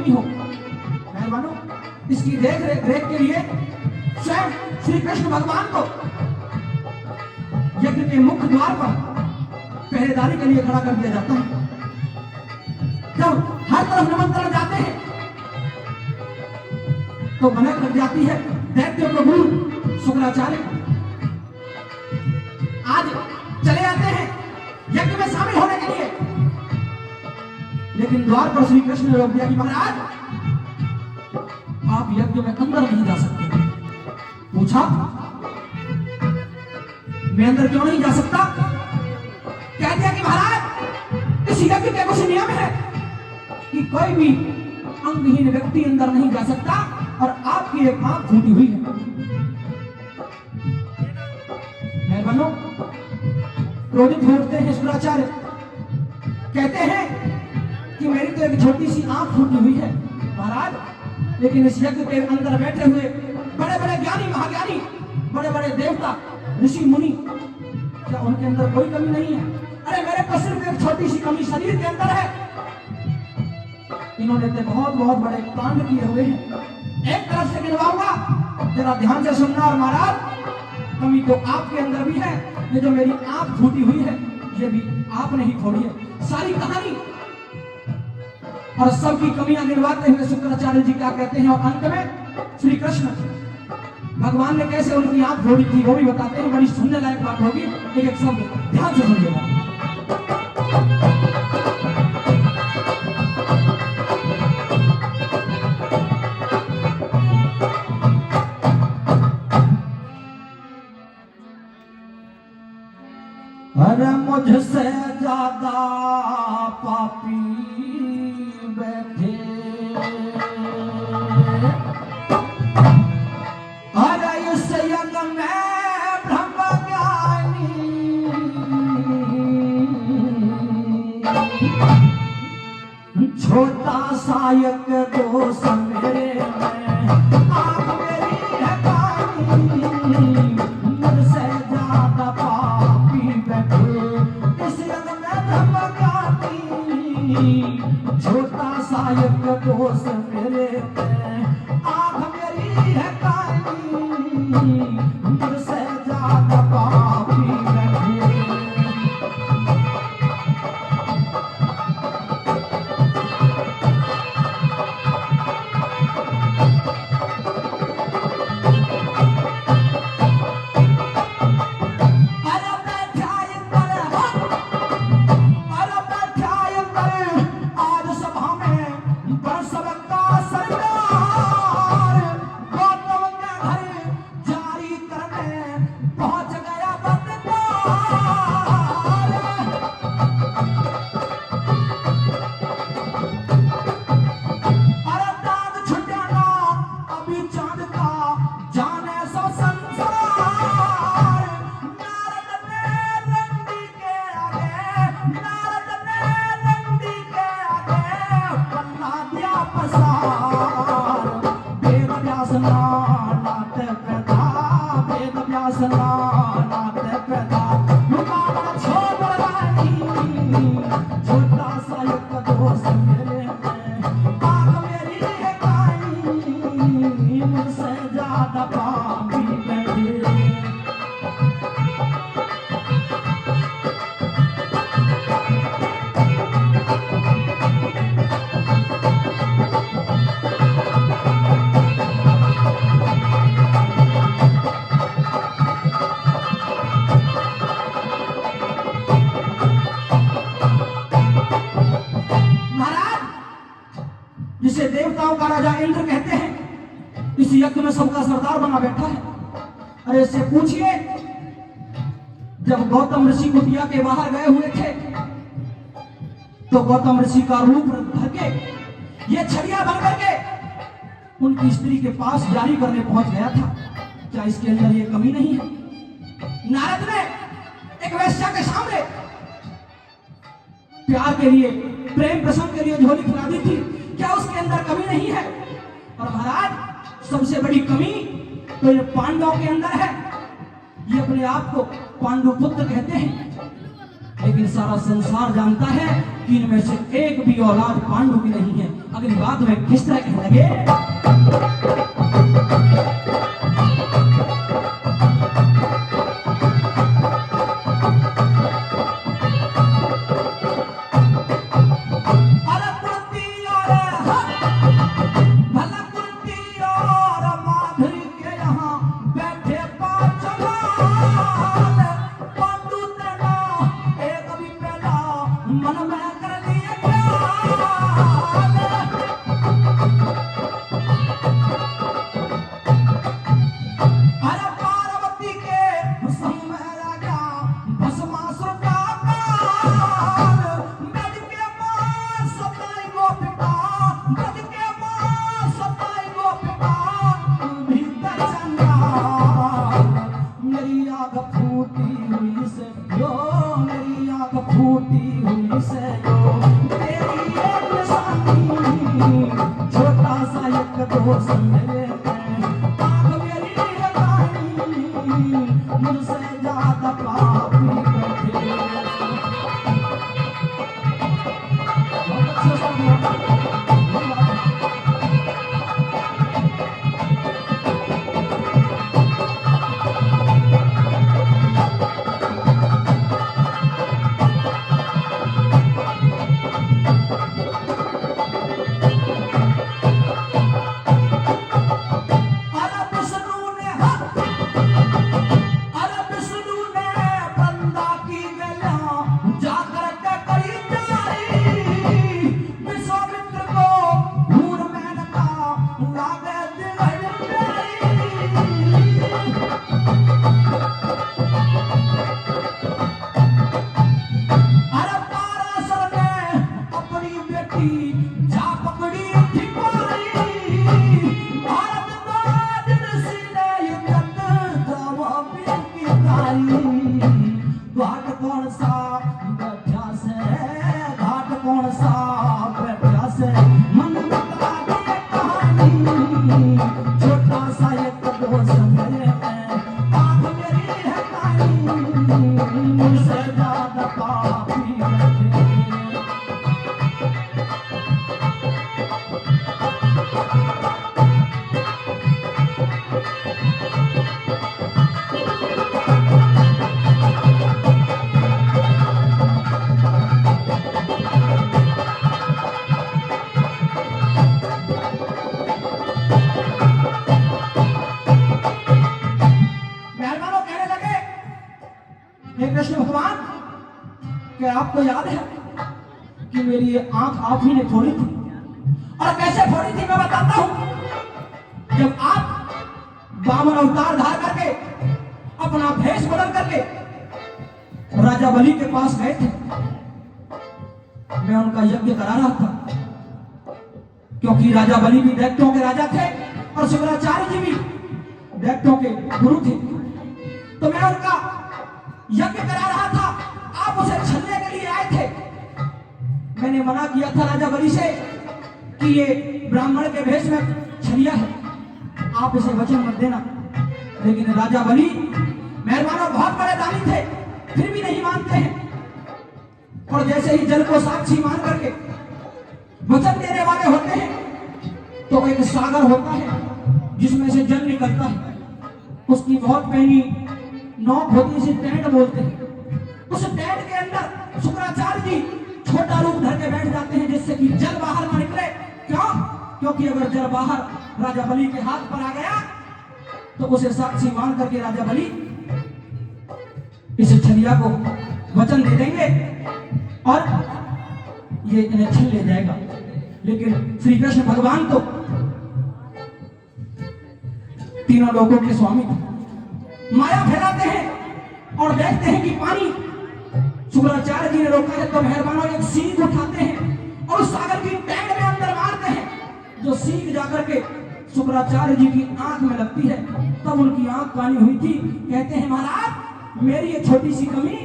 कमी हो। मेहरबानो, इसकी देख रेख के लिए स्वयं श्री कृष्ण भगवान को यज्ञ के मुख्य द्वार पर पहरेदारी के लिए खड़ा कर दिया जाता है। जब हर तरफ निमंत्रण जाते हैं तो भनक लग जाती है दैत्य प्रभु शुक्राचार्य। आज चले जाते हैं यज्ञ में शामिल होने के लिए, लेकिन द्वार पर श्री कृष्ण ने रोक दिया कि महाराज आप यज्ञ में अंदर नहीं जा सकते। पूछा, मैं अंदर क्यों नहीं जा सकता? कह दिया कि महाराज इस यज्ञ के कुछ नियम है कि कोई भी अंगहीन व्यक्ति अंदर नहीं जा सकता और आपकी एक आंख फूटी हुई है। मेहरबानो, क्रोधित होते हैं शुक्राचार्य, कहते हैं कि मेरी तो एक छोटी सी आंख फूटी हुई है महाराज, लेकिन इस यज्ञ के अंदर बैठे हुए बड़े बड़े ज्ञानी महाज्ञानी, बड़े बड़े देवता ऋषि मुनि, क्या उनके अंदर कोई कमी नहीं है? अरे मेरे को सिर्फ एक छोटी सी कमी शरीर के अंदर है। इन्होंने तो बहुत बहुत बड़े कांड किए हुए हैं। एक तरफ से गिनवाऊंगा, जरा ध्यान से सुनना। और महाराज कमी तो आपके अंदर भी है, ये जो मेरी आंख फूटी हुई है ये भी आपने ही खोली है। सारी कहानी और सबकी कमियां गिनवाते हुए शुक्राचार्य जी क्या कहते हैं, और अंत में श्री कृष्ण भगवान ने कैसे उनकी आंख फोड़ी थी वो भी बताते हैं। बड़ी सुनने लायक बात होगी, एक एक शब्द ध्यान से सुनिएगा। अरे मुझसे ज्यादा पापी बैठे, अरे इस यज्ञ में ब्रह्म ज्ञानी, छोटा सा यज्ञ दोष मेरे में, आँख मेरी है कानी, मुझसे ज्यादा पापी बैठे, इस यज्ञ में ब्रह्म ज्ञानी, छोटा सा यज्ञ दोष मेरे में, आँख मेरी है कानी, मुझसे ज्यादा पापी बैठे। जिसे देवताओं का राजा इंद्र कहते हैं, इस यज्ञ में सबका सरदार बना बैठा है। अरे इससे पूछिए, जब गौतम ऋषि कुटिया के बाहर गए हुए थे तो गौतम ऋषि का रूप धर के ये छड़िया बन करके उनकी स्त्री के पास जारी करने पहुंच गया था। क्या इसके अंदर ये कमी नहीं है? नारद ने एक वेश्या के सामने प्यार के लिए, प्रेम प्रसंग के लिए झोली फैला दी थी, क्या उसके अंदर कमी नहीं है? और महाराज सबसे बड़ी कमी तो ये पांडवों के अंदर है। ये अपने आप को पांडु पुत्र कहते हैं। लेकिन सारा संसार जानता है कि इनमें से एक भी औलाद पांडु की नहीं है। अगली बात में किस तरह कहने लगे, छोटा सा एक दोस्त मुझसे ज्यादा पापी घाट कौन सा बैठा से मन बता दे कहानी छोटा सा एक दोस्त मेरे आँख मेरी है काली मुझसे ज्यादा पापी कृष्ण भगवान, क्या आपको याद है कि मेरी ये आंख आप ही ने फोड़ी थी? और कैसे फोड़ी थी मैं बताता हूं। जब आप वामन अवतार धार करके अपना भेष बदल करके राजा बलि के पास गए थे, मैं उनका यज्ञ करा रहा था, क्योंकि राजा बलि भी दैत्यों के राजा थे और शुक्राचार्य जी भी दैत्यों के गुरु थे। तो मैं उनका यज्ञ करा रहा था, आप उसे छलने के लिए आए थे। मैंने मना किया था राजा बलि से कि ये ब्राह्मण के भेष में छलिया है, आप इसे वचन मत देना। लेकिन राजा बलि मेहरबानों बहुत बड़े दानी थे, फिर भी नहीं मानते हैं। और जैसे ही जल को साक्षी मान करके वचन देने वाले होते हैं, तो एक सागर होता है जिसमें से जल निकलता है, उसकी बहुत पहनी नोक होती है, टेंट बोलते हैं। उस टेंट के अंदर शुक्राचार्य जी छोटा रूप धर के बैठ जाते हैं, जिससे कि जल बाहर ना निकले। क्यों? क्योंकि अगर जल बाहर राजा बलि के हाथ पर आ गया तो उसे साक्षी मान करके राजा बलि इस छलिया को वचन दे देंगे और ये इन्हें छीन ले जाएगा। लेकिन श्री कृष्ण भगवान तो तीनों लोगों के स्वामी थे, माया फैलाते हैं और देखते हैं कि पानी शुक्राचार्य जी ने रोका है, तो मेहरबानों एक सींग उठाते हैं और उस सागर की टैंक में अंदर मारते हैं। जो सींग जाकर के शुक्राचार्य जी की आंख में लगती है, तब उनकी आंख पानी हुई थी। कहते हैं महाराज, मेरी ये छोटी सी कमी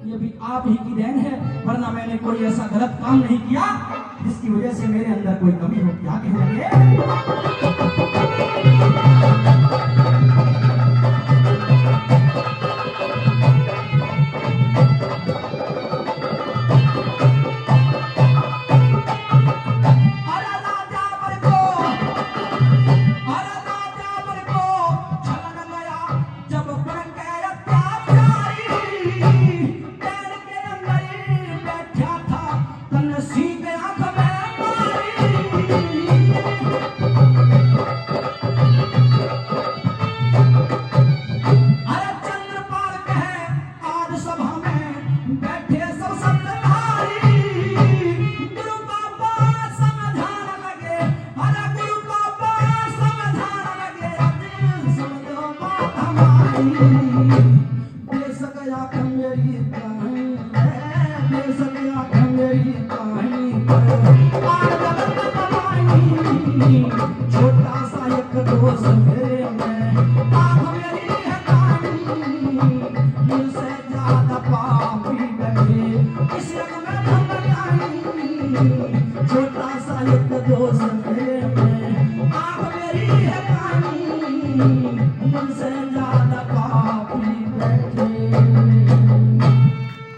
ये भी आप ही की देन है, वरना मैंने कोई ऐसा गलत काम नहीं किया जिसकी वजह से मेरे अंदर कोई कमी हो। क्या कहने लगे? छोटा सा एक दोष मेरे में, आँख मेरी है काली, मुझसे ज्यादा पापी बैठे इस रंग में हम जानी। छोटा सा एक दोष मेरे में, आँख मेरी है काली, मुझसे ज्यादा पापी बैठे।